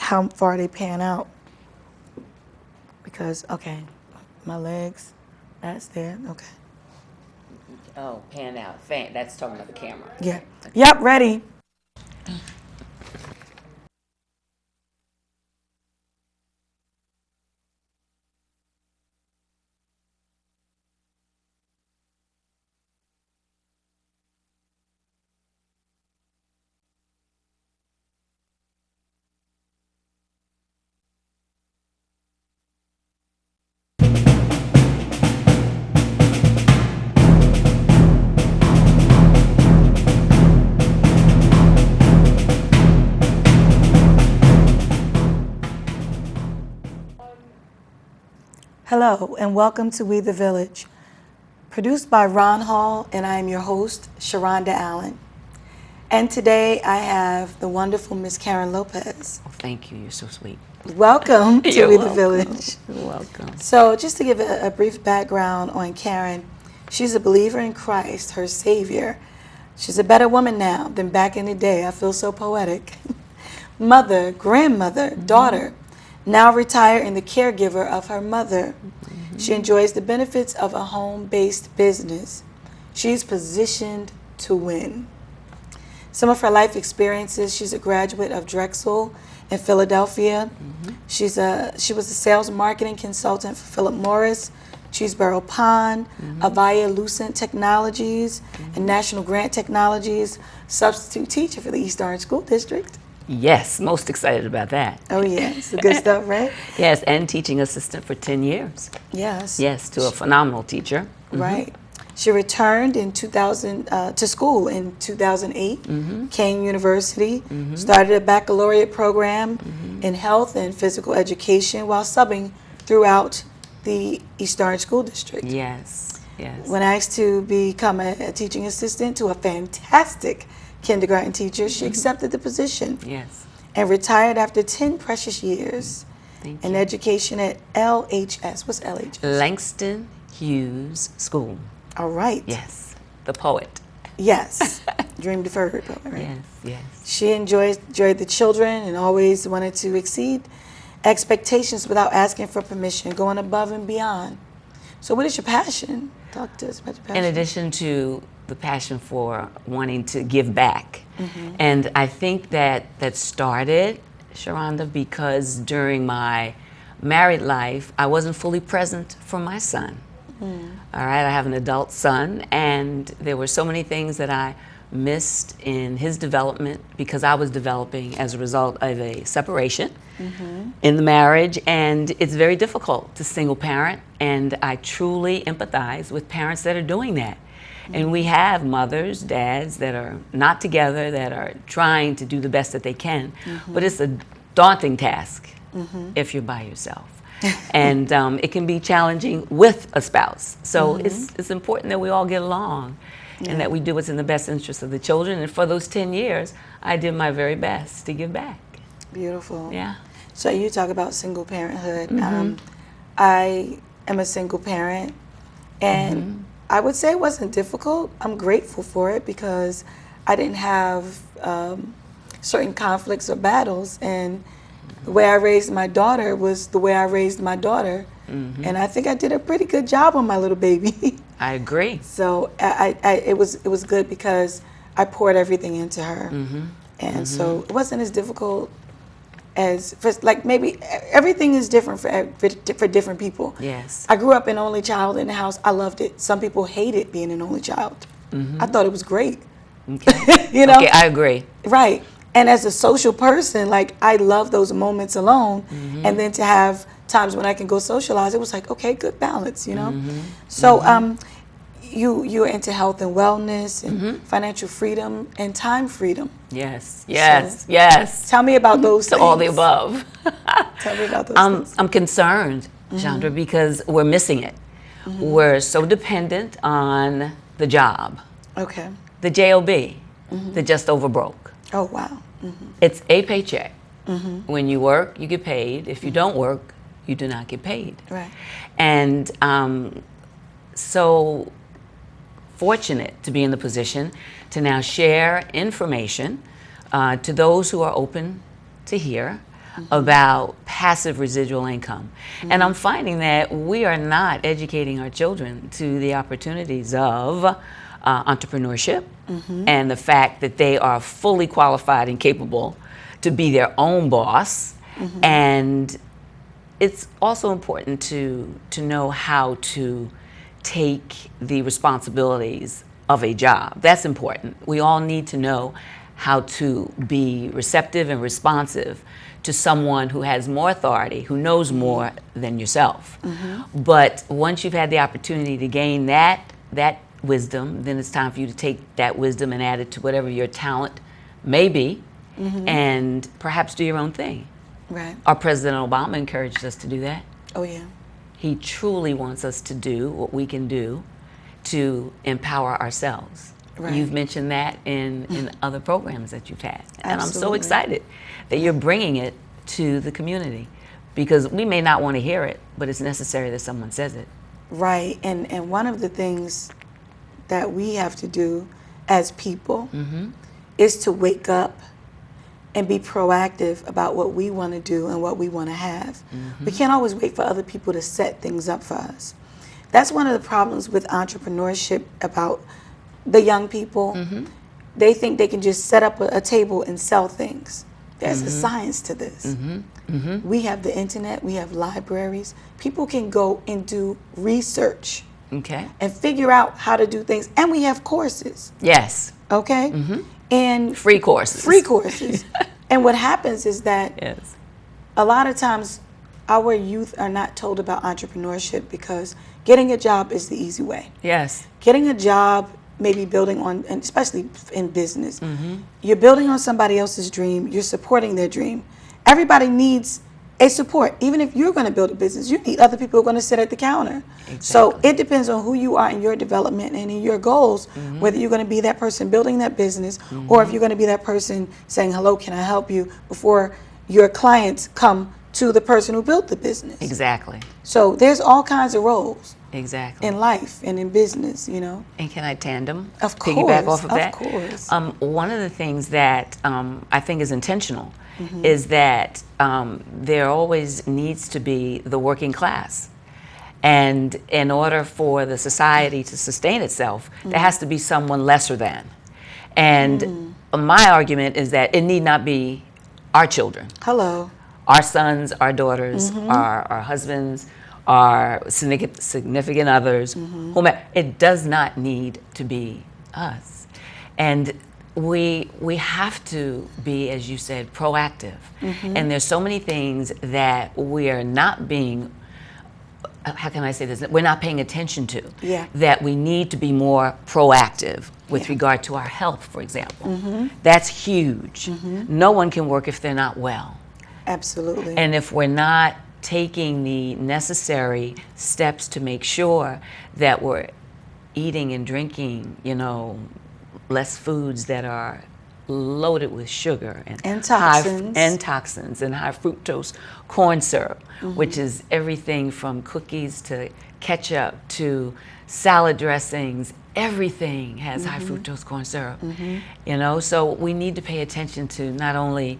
how far they pan out. Because, okay, my legs, that's there, okay. Oh, pan out. Fan. That's talking about the camera. Yeah. Yep, ready. Hello, and welcome to We the Village, produced by Ron Hall, and I am your host, Sharonda Allen. And today I have the wonderful Miss Karen Lopez. Oh, thank you. You're so sweet. Welcome to We the Village. You're welcome. So just to give a brief background on Karen, she's a believer in Christ, her Savior. She's a better woman now than back in the day. I feel so poetic. Mother, grandmother, daughter, now retired and the caregiver of her mother. She enjoys the benefits of a home-based business. She's positioned to win. Some of her life experiences: she's a graduate of Drexel in Philadelphia. She was a sales marketing consultant for Philip Morris, Cheeseboro Pond, Avaya Lucent Technologies, and National Grant Technologies, substitute teacher for the East Orange School District. Yes, most excited about that. Oh, yeah, it's the good stuff, right? Yes, and teaching assistant for 10 years. Yes. Yes, to a phenomenal teacher. Right. She returned in 2000 to school in 2008, Kane University, started a baccalaureate program in health and physical education while subbing throughout the East Orange School District. Yes, yes. When asked to become a teaching assistant to a fantastic kindergarten teacher, she accepted the position. Yes. And retired after 10 precious years Thank in you. education at LHS. What's LHS? Langston Hughes School. All right. Yes, the poet. Yes. Dream deferred, right? Yes, yes. She enjoyed the children and always wanted to exceed expectations without asking for permission, going above and beyond. So what is your passion? Talk to us about your passion. In addition to the passion for wanting to give back. And I think that started, Sharonda, because during my married life, I wasn't fully present for my son. All right, I have an adult son, and there were so many things that I missed in his development because I was developing as a result of a separation in the marriage, and it's very difficult to single parent, and I truly empathize with parents that are doing that. And we have mothers, dads that are not together, that are trying to do the best that they can, but it's a daunting task if you're by yourself. And it can be challenging with a spouse. So it's important that we all get along and that we do what's in the best interest of the children. And for those 10 years, I did my very best to give back. Beautiful. Yeah. So you talk about single parenthood. I am a single parent, and I would say it wasn't difficult. I'm grateful for it because I didn't have certain conflicts or battles, and the way I raised my daughter was the way I raised my daughter, and I think I did a pretty good job on my little baby. I agree. So it was good because I poured everything into her, and so it wasn't as difficult as maybe everything is different for different people. Yes. I grew up an only child in the house. I loved it. Some people hated being an only child. I thought it was great. Okay. You know? Okay, I agree. Right. And as a social person, I love those moments alone. And then to have times when I can go socialize, it was like, okay, good balance, you know? So you're into health and wellness and financial freedom and time freedom. Yes, yes, yes. Tell me about those things. All the above. Tell me about those things. I'm concerned, Chandra, because we're missing it. We're so dependent on the job. Okay. The job, the just over broke. Oh, wow. It's a paycheck. When you work, you get paid. If you don't work, you do not get paid. Right. And so fortunate to be in the position to now share information to those who are open to hear about passive residual income. And I'm finding that we are not educating our children to the opportunities of entrepreneurship and the fact that they are fully qualified and capable to be their own boss. And it's also important to know how to take the responsibilities of a job. That's important. We all need to know how to be receptive and responsive to someone who has more authority, who knows more than yourself. But once you've had the opportunity to gain that wisdom, then it's time for you to take that wisdom and add it to whatever your talent may be, and perhaps do your own thing. Right. Our President Obama encouraged us to do that. Oh, yeah. He truly wants us to do what we can do to empower ourselves. Right. You've mentioned that in other programs that you've had. And I'm so Absolutely. excited that you're bringing it to the community, because we may not want to hear it, but it's necessary that someone says it. Right. And one of the things that we have to do as people is to wake up and be proactive about what we want to do and what we want to have. We can't always wait for other people to set things up for us. That's one of the problems with entrepreneurship about the young people. They think they can just set up a table and sell things. There's a science to this. We have the internet, we have libraries. People can go and do research and figure out how to do things. And we have courses. Yes. Okay? And Free courses. Free courses. And what happens is that a lot of times our youth are not told about entrepreneurship because getting a job is the easy way. Yes. Getting a job, maybe building on, and especially in business, you're building on somebody else's dream, you're supporting their dream. Everybody needs a support. Even if you're going to build a business, you need other people who are going to sit at the counter. Exactly. So it depends on who you are in your development and in your goals, whether you're going to be that person building that business or if you're going to be that person saying, hello, can I help you, before your clients come to the person who built the business. Exactly. So there's all kinds of roles. Exactly. In life and in business, you know. And can I tandem? Of course. Piggyback off of that? Of course. One of the things that I think is intentional is that there always needs to be the working class. And in order for the society to sustain itself, there has to be someone lesser than. And my argument is that it need not be our children. Hello. Our sons, our daughters, our husbands, our significant others, whomever. It does not need to be us. And we have to be, as you said, proactive. And there's so many things that we are not being, how can I say this, we're not paying attention to, that we need to be more proactive with regard to our health, for example. That's huge. No one can work if they're not well. Absolutely. And if we're not taking the necessary steps to make sure that we're eating and drinking, you know, less foods that are loaded with sugar and toxins and high fructose corn syrup, which is everything from cookies to ketchup to salad dressings. Everything has high fructose corn syrup, you know. So we need to pay attention to not only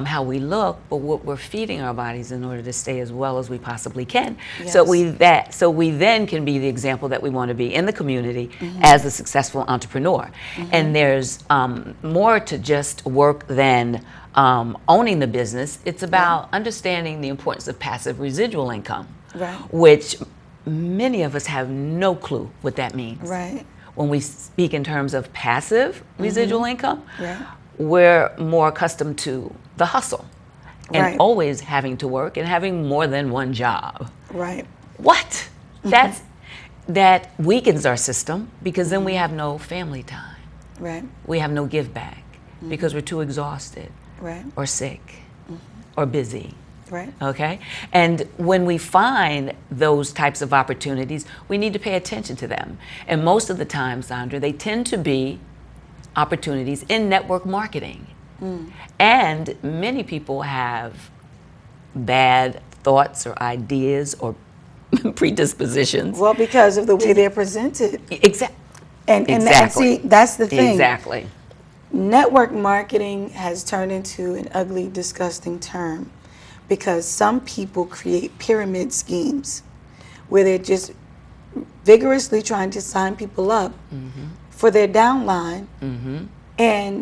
how we look, but what we're feeding our bodies in order to stay as well as we possibly can. So we then can be the example that we want to be in the community as a successful entrepreneur. And there's more to just work than owning the business. It's about understanding the importance of passive residual income, which many of us have no clue what that means. When we speak in terms of passive residual income, we're more accustomed to the hustle and always having to work and having more than one job. What? That weakens our system, because then we have no family time. We have no give back because we're too exhausted or sick or busy. Okay? And when we find those types of opportunities, we need to pay attention to them. And most of the time, Sandra, they tend to be opportunities in network marketing. And many people have bad thoughts or ideas or predispositions. Well, because of the way they're presented. Exactly. And see, that's the thing. Exactly. Network marketing has turned into an ugly, disgusting term. because some people create pyramid schemes where they're just vigorously trying to sign people up for their downline.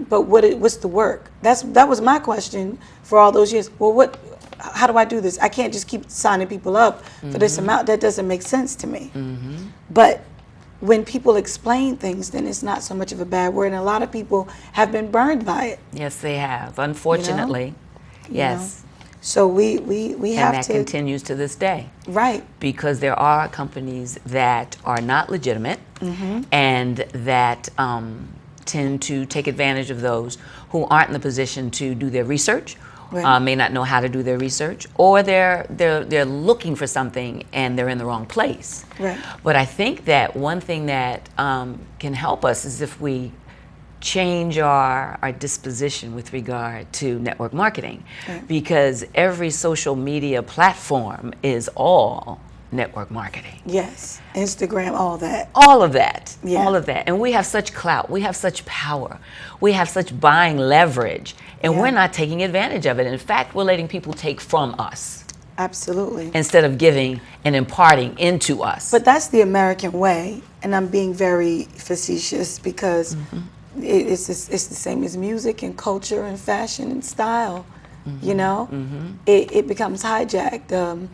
But what's the work? That was my question for all those years. Well, how do I do this? I can't just keep signing people up for this amount. That doesn't make sense to me. But when people explain things, then it's not so much of a bad word. And a lot of people have been burned by it. Yes, they have, unfortunately. Yes. So we have and that continues to this day. Right. Because there are companies that are not legitimate and that tend to take advantage of those who aren't in the position to do their research, may not know how to do their research, or they're looking for something and they're in the wrong place. Right. But I think that one thing that can help us is if we change our disposition with regard to network marketing, because every social media platform is all network marketing. Yes, Instagram, all that. All of that, Yeah. all of that. And we have such clout, we have such power, we have such buying leverage, and we're not taking advantage of it. In fact, we're letting people take from us. Absolutely. Instead of giving and imparting into us. But that's the American way, and I'm being very facetious because it's the same as music and culture and fashion and style. You know, it becomes hijacked.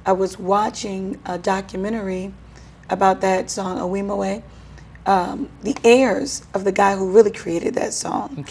I was watching a documentary about that song, Awimowe. The heirs of the guy who really created that song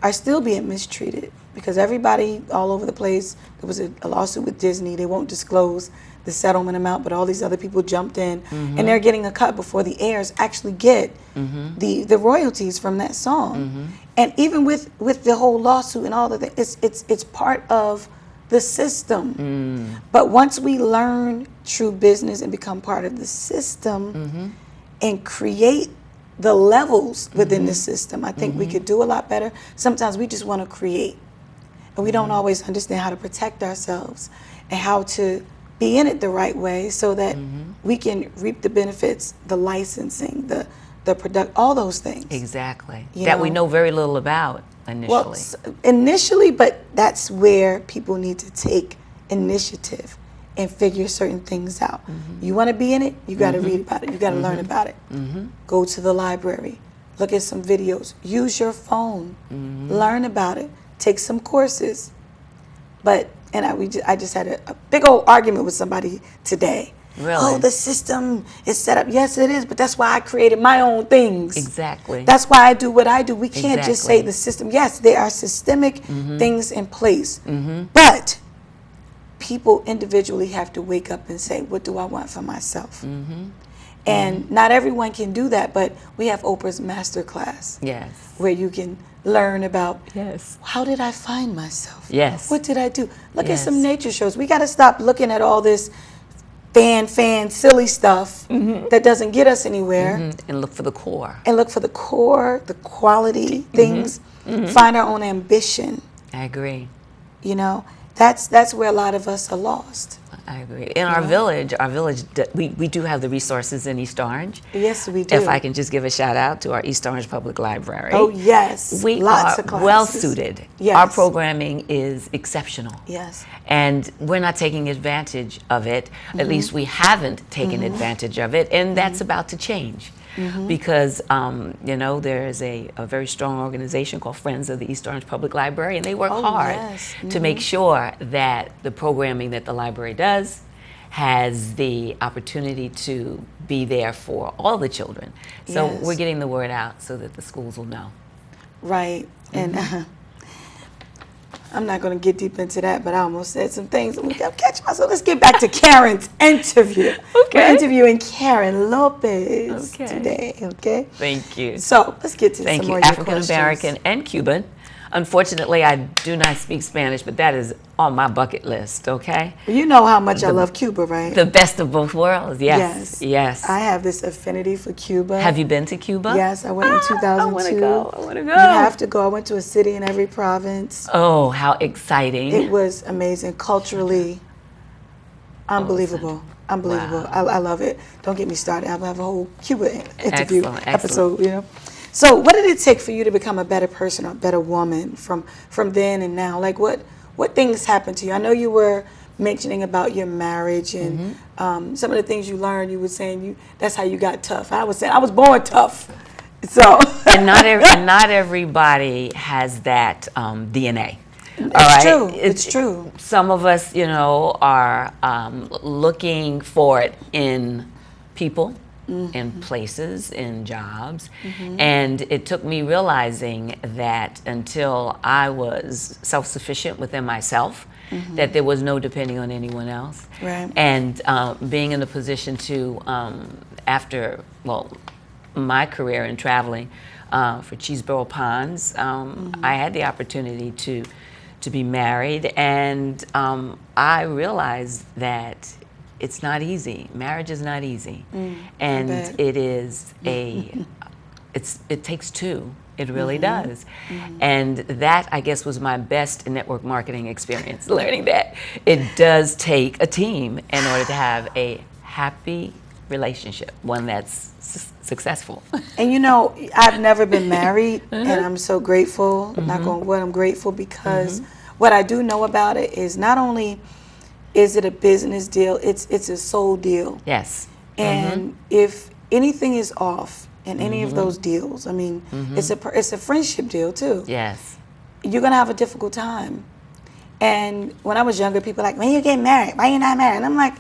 are still being mistreated because everybody all over the place, there was a lawsuit with Disney, they won't disclose the settlement amount, but all these other people jumped in and they're getting a cut before the heirs actually get the royalties from that song. And even with the whole lawsuit and all of that, it's part of the system. But once we learn true business and become part of the system and create the levels within the system, I think we could do a lot better. Sometimes we just want to create, and we don't always understand how to protect ourselves and how to be in it the right way so that we can reap the benefits, the licensing, the product, all those things. Exactly. You that know? we know very little about initially. Well, initially, but that's where people need to take initiative and figure certain things out. You want to be in it, you got to read about it, you got to learn about it. Go to the library, look at some videos, use your phone, learn about it, take some courses. But I just had a big old argument with somebody today. Really? Oh, the system is set up. Yes, it is, but that's why I created my own things. Exactly. That's why I do what I do. We can't just say Exactly. the system. Yes, there are systemic things in place, but people individually have to wake up and say, what do I want for myself? And not everyone can do that, but we have Oprah's Masterclass. Yes. Where you can learn about Yes. how did I find myself? Yes. What did I do? Look at Yes. some nature shows. We got to stop looking at all this silly stuff that doesn't get us anywhere. And look for the core. And look for the core, the quality things. Find our own ambition. I agree. You know, that's where a lot of us are lost. I agree. In our village, we do have the resources in East Orange. Yes, we do. If I can just give a shout out to our East Orange Public Library. Oh, yes. We Lots are of classes. well suited. Yes. Our programming is exceptional. Yes. And we're not taking advantage of it. At least we haven't taken advantage of it. And that's about to change. Because, there's a very strong organization called Friends of the East Orange Public Library, and they work hard to make sure that the programming that the library does has the opportunity to be there for all the children. So we're getting the word out so that the schools will know. Right. And I'm not going to get deep into that, but I almost said some things. I'm catch myself. Let's get back to Karen's interview. Okay. We're interviewing Karen Lopez today. Okay. Thank you. So let's get to Thank some you. more of your African questions. American and Cuban. Unfortunately, I do not speak Spanish, but that is on my bucket list, okay? You know how much I love Cuba, right? The best of both worlds, yes. Yes. I have this affinity for Cuba. Have you been to Cuba? Yes, I went in 2002. I want to go. I want to go. You have to go. I went to a city in every province. Oh, how exciting. It was amazing. Culturally, unbelievable. Unbelievable. Wow. I love it. Don't get me started. I'll have a whole Cuba interview Excellent. episode, you know. So what did it take for you to become a better person or a better woman from then and now? Like what what things happened to you? I know you were mentioning about your marriage and some of the things you learned. You were saying that's how you got tough. I was saying I was born tough. So and not everybody has that DNA. It's true. It's true. Some of us, are looking for it in people, in places, in jobs. And it took me realizing that until I was self-sufficient within myself, that there was no depending on anyone else. Right. And being in a position to, after, my career in traveling for Cheeseboro Ponds, I had the opportunity to be married, and I realized that it's not easy. Marriage is not easy, and it is it takes two. It really does. And that, I guess, was my best network marketing experience, learning that it does take a team in order to have a happy relationship, one that's successful. And I've never been married, and I'm so grateful. Knock on wood, I'm grateful because what I do know about it is not only is it a business deal, it's a soul deal. Yes. And if anything is off in any of those deals, I mean, it's a friendship deal too. Yes. You're gonna have a difficult time. And when I was younger, people were like, when you get married, why you not married? And I'm like,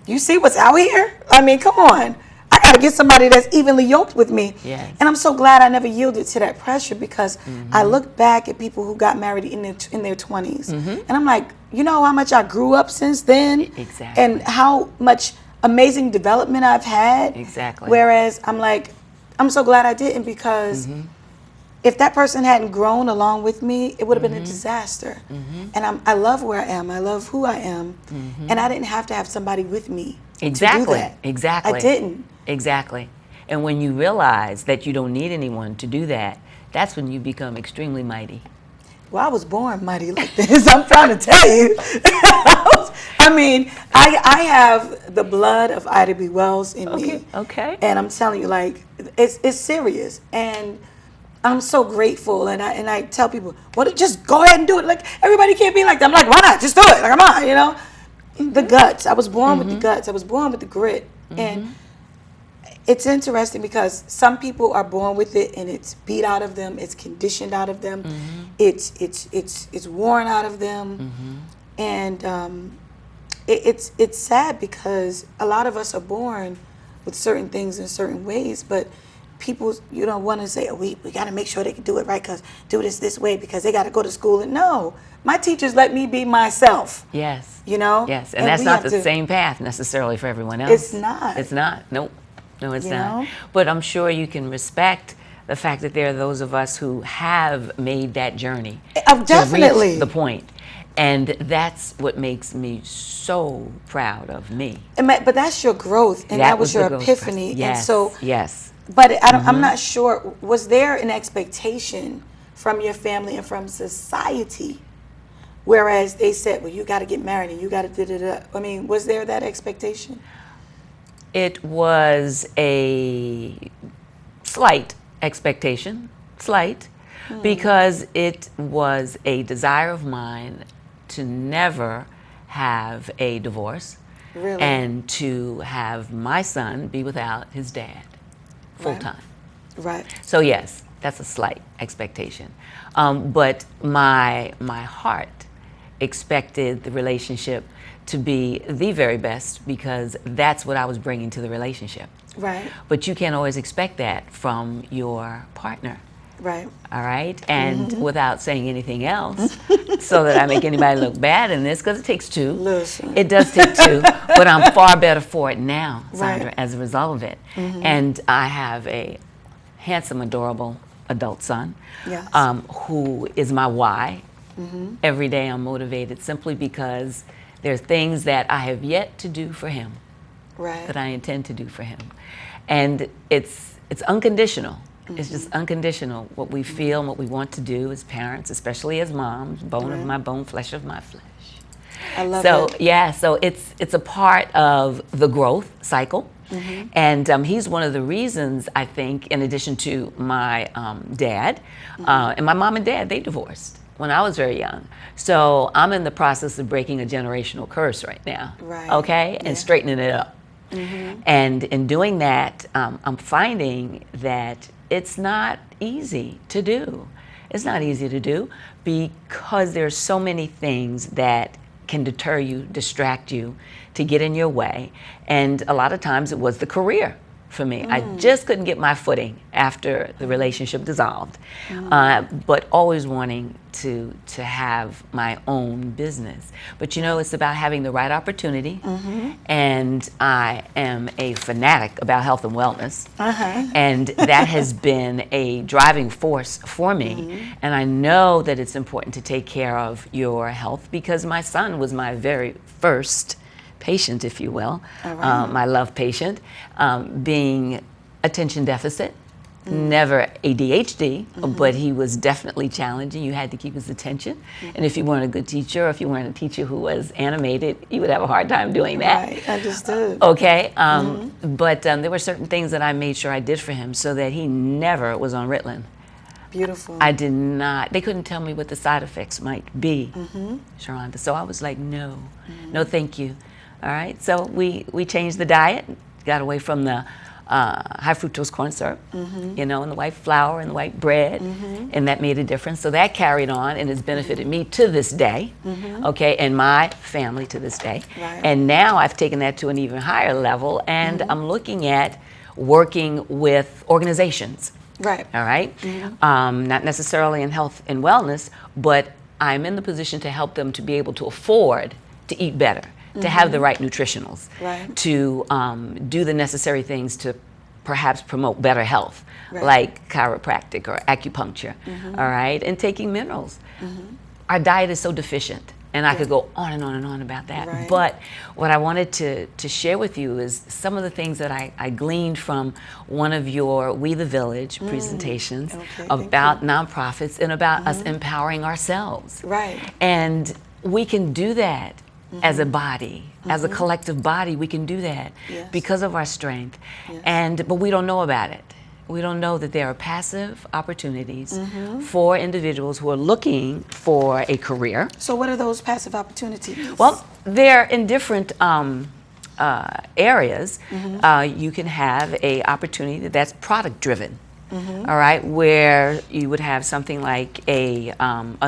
you see what's out here? I mean, come on. I got to get somebody that's evenly yoked with me. Yes. And I'm so glad I never yielded to that pressure because I look back at people who got married in their 20s. And I'm like, you know how much I grew up since then? Exactly. And how much amazing development I've had? Exactly. Whereas I'm like, I'm so glad I didn't because if that person hadn't grown along with me, it would have been a disaster. And I love where I am. I love who I am. And I didn't have to have somebody with me to do that. Exactly. I didn't. Exactly. And when you realize that you don't need anyone to do that, that's when you become extremely mighty. Well, I was born mighty like this. I'm trying to tell you. I mean, I have the blood of Ida B. Wells in me. Okay. And I'm telling you, like, it's serious. And I'm so grateful. And I tell people, well, just go ahead and do it. Like, everybody can't be like that. I'm like, why not? Just do it. Like, come on, The guts. I was born with the guts. I was born with the grit. And it's interesting because some people are born with it and it's beat out of them, it's conditioned out of them, it's worn out of them, and it's sad because a lot of us are born with certain things in certain ways, but people want to say, oh, we got to make sure they can do it right because do this way because they got to go to school. And no, my teachers let me be myself. Yes. Yes, and that's not the same path necessarily for everyone else. It's not. It's not. Nope. No, it's not. But I'm sure you can respect the fact that there are those of us who have made that journey definitely to reach the point. And that's what makes me so proud of me. But that's your growth, and that was your epiphany. Yes, and so, yes. But I'm not sure, was there an expectation from your family and from society, whereas they said, well, you got to get married and you got to da-da-da. I mean, was there that expectation? It was a slight expectation, because it was a desire of mine to never have a divorce. Really? And to have my son be without his dad full time. Right. So yes, that's a slight expectation. But my heart expected the relationship to be the very best because that's what I was bringing to the relationship. Right. But you can't always expect that from your partner. Right. All right? And without saying anything else, so that I make anybody look bad in this, because it takes two. Listen. It does take two, but I'm far better for it now, Sandra, Right. as a result of it. And I have a handsome, adorable adult son Yes. who is my why. Every day I'm motivated simply because there's things that I have yet to do for him Right. that I intend to do for him. And it's unconditional. It's just unconditional. What we feel and what we want to do as parents, especially as moms, bone of my bone, flesh of my flesh. I love So it. yeah, so it's a part of the growth cycle. And he's one of the reasons, I think, in addition to my dad, and my mom and dad, they divorced. when I was very young. So I'm in the process of breaking a generational curse right now. Right. Okay? And Yeah. straightening it up. And in doing that, I'm finding that it's not easy to do. It's not easy to do because there's so many things that can deter you, distract you, to get in your way. And a lot of times it was the career for me. I just couldn't get my footing after the relationship dissolved, but always wanting to have my own business. But you know, it's about having the right opportunity, and I am a fanatic about health and wellness, and that has been a driving force for me. And I know that it's important to take care of your health because my son was my very first patient, if you will, my love patient, being attention deficit, never ADHD, but he was definitely challenging. You had to keep his attention. And if you weren't a good teacher, or if you weren't a teacher who was animated, you would have a hard time doing that. Right, understood. Okay, but there were certain things that I made sure I did for him so that he never was on Ritalin. Beautiful. I did not, they couldn't tell me what the side effects might be, Sharonda. So I was like, no, no thank you. All right, so we changed the diet, got away from the high fructose corn syrup, you know, and the white flour and the white bread, and that made a difference. So that carried on and has benefited me to this day, okay, and my family to this day. Right. And now I've taken that to an even higher level, and I'm looking at working with organizations. Right. All right, not necessarily in health and wellness, but I'm in the position to help them to be able to afford to eat better, to have the right nutritionals, to do the necessary things to perhaps promote better health, like chiropractic or acupuncture, all right, and taking minerals. Our diet is so deficient, and I could go on and on and on about that. Right. But what I wanted to share with you is some of the things that I gleaned from one of your We the Village presentations about nonprofits and about us empowering ourselves. Right. And we can do that as a body, as a collective body. We can do that because of our strength. But we don't know about it. We don't know that there are passive opportunities for individuals who are looking for a career. So what are those passive opportunities? Well, they're in different areas. You can have a opportunity that's product driven. All right, where you would have something like a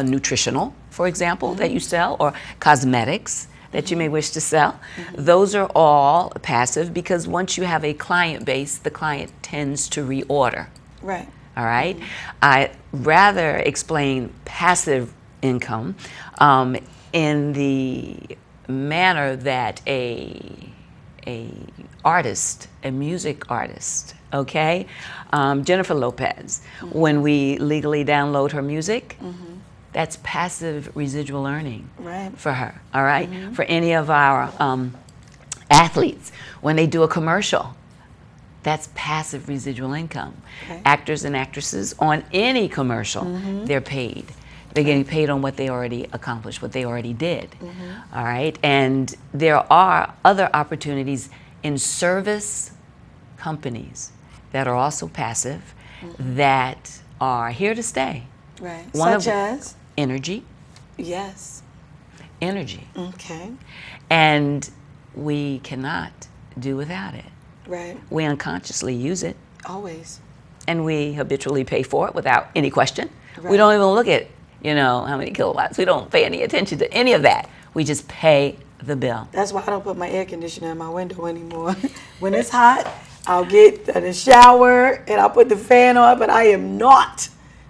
nutritional, for example, that you sell, or cosmetics that you may wish to sell. Those are all passive because once you have a client base, the client tends to reorder. Right. All right. I rather explain passive income in the manner that a artist, a music artist, okay, Jennifer Lopez, when we legally download her music, that's passive residual earning for her, all right? For any of our athletes, when they do a commercial, that's passive residual income. Actors and actresses on any commercial, they're paid. They're getting paid on what they already accomplished, what they already did, all right? And there are other opportunities in service companies that are also passive that are here to stay. Right. One Such as? Energy. Yes. Energy. Okay. And we cannot do without it. Right. We unconsciously use it. Always. And we habitually pay for it without any question. We don't even look at, you know, how many kilowatts. We don't pay any attention to any of that. We just pay the bill. That's why I don't put my air conditioner in my window anymore. When it's hot, I'll get in the shower and I'll put the fan on, but I am not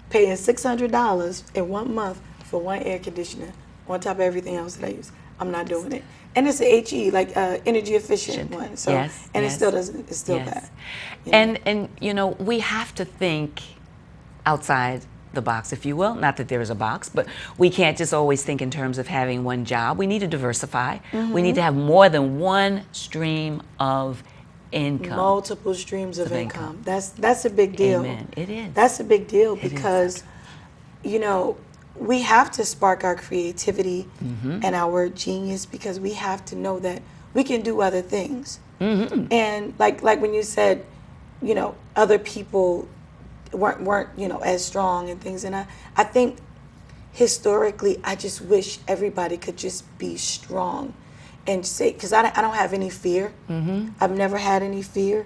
paying $600 in 1 month for one air conditioner on top of everything else that I use. I'm not doing it. And it's a HE, like energy efficient one. So, and it still doesn't, it's still bad. You know? And you know, we have to think outside the box, if you will. Not that there is a box, but we can't just always think in terms of having one job. We need to diversify. We need to have more than one stream of income. Multiple streams of income. That's a big deal. Amen. It is. That's a big deal because, you know, we have to spark our creativity and our genius because we have to know that we can do other things. And like when you said, you know, other people weren't you know, as strong and things, and I think historically, I just wish everybody could just be strong and say, because I don't have any fear. I've never had any fear.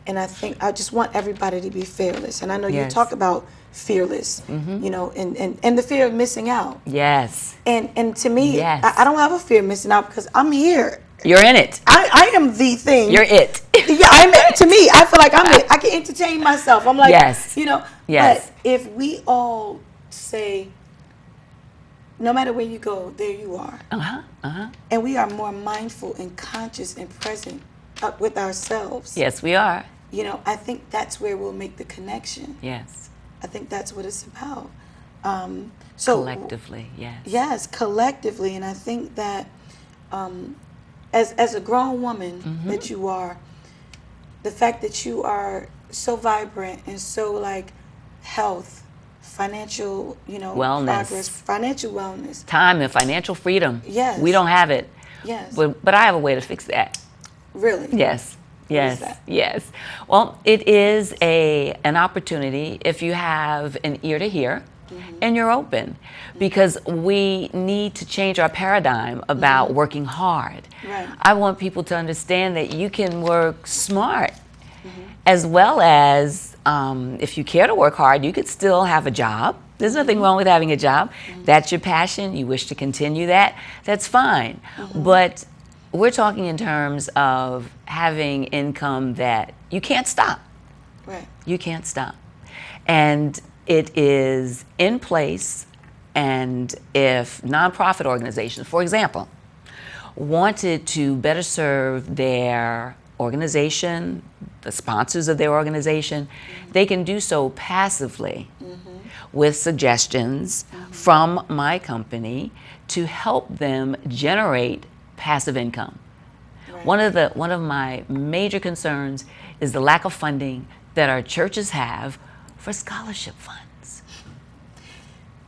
And I think I just want everybody to be fearless. And I know you talk about fearless, you know, and the fear of missing out. Yes. And to me, I don't have a fear of missing out because I'm here. You're in it. I am the thing. You're it. Yeah, to me, I feel like I'm it. I can entertain myself. I'm like, you know. Yes. But if we all say, no matter where you go, there you are. And we are more mindful and conscious and present up with ourselves. Yes, we are. You know, I think that's where we'll make the connection. Yes. I think that's what it's about. So collectively, yes. Yes, collectively. And I think that as a grown woman that you are, the fact that you are so vibrant and so like health, financial, you know, wellness, progress, financial wellness, time and financial freedom. Yes. We don't have it. Yes. But I have a way to fix that. Really? Yes. Yes. What is that? Yes. Well, it is an opportunity if you have an ear to hear and you're open, because we need to change our paradigm about working hard. Right. I want people to understand that you can work smart as well as if you care to work hard, you could still have a job. There's nothing wrong with having a job. That's your passion. You wish to continue that. That's fine. But we're talking in terms of having income that you can't stop. Right. You can't stop. And it is in place. And if nonprofit organizations, for example, wanted to better serve their organization, the sponsors of their organization, they can do so passively with suggestions from my company to help them generate passive income. Right. One of my major concerns is the lack of funding that our churches have for scholarship funds.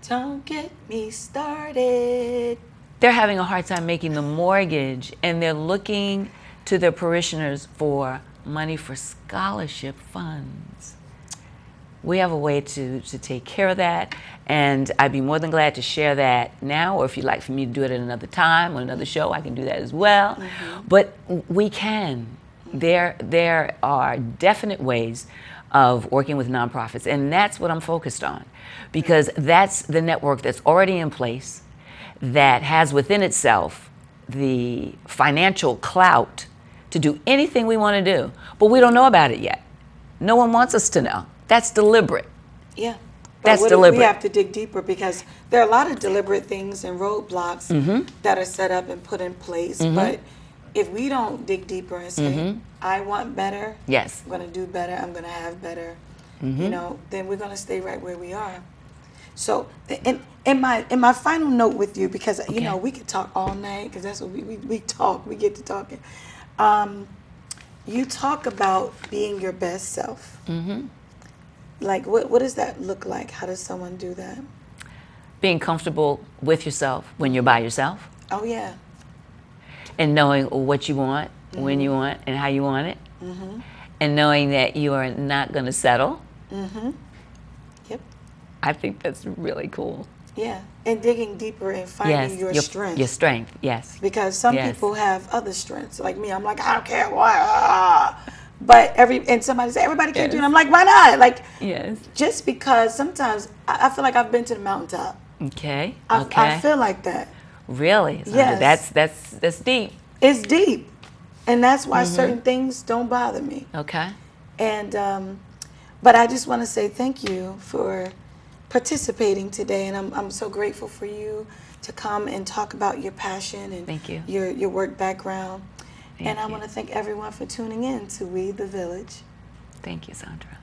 Don't get me started. They're having a hard time making the mortgage, and they're looking to their parishioners for money for scholarship funds. We have a way to take care of that, and I'd be more than glad to share that now, or if you'd like for me to do it at another time on another show, I can do that as well. But we can. There are definite ways of working with nonprofits, and that's what I'm focused on, because that's the network that's already in place, that has within itself the financial clout to do anything we want to do, but we don't know about it yet. No one wants us to know. That's deliberate. Yeah. That's deliberate. We have to dig deeper, because there are a lot of deliberate things and roadblocks that are set up and put in place. But if we don't dig deeper and say, I want better, yes, I'm going to do better, I'm going to have better, you know, then we're going to stay right where we are. So, in my final note with you, because you know we could talk all night, because that's what we talk. We get to talking. You talk about being your best self. Like, what does that look like? How does someone do that? Being comfortable with yourself when you're by yourself. Oh, yeah. And knowing what you want, when you want, and how you want it. And knowing that you are not going to settle. Yep. I think that's really cool. Yeah. And digging deeper and finding your strength. Your strength, yes. Because some people have other strengths. Like me, I'm like, I don't care why. But and somebody say, everybody can't do it. I'm like, why not? Like, just because sometimes I feel like I've been to the mountaintop. Okay. I feel like that. Really? Yes. That's deep. It's deep. And that's why certain things don't bother me. Okay. And, but I just want to say thank you for participating today. And I'm so grateful for you to come and talk about your passion and thank you. Your work background. Thank you. I want to thank everyone for tuning in to We the Village. Thank you, Sandra.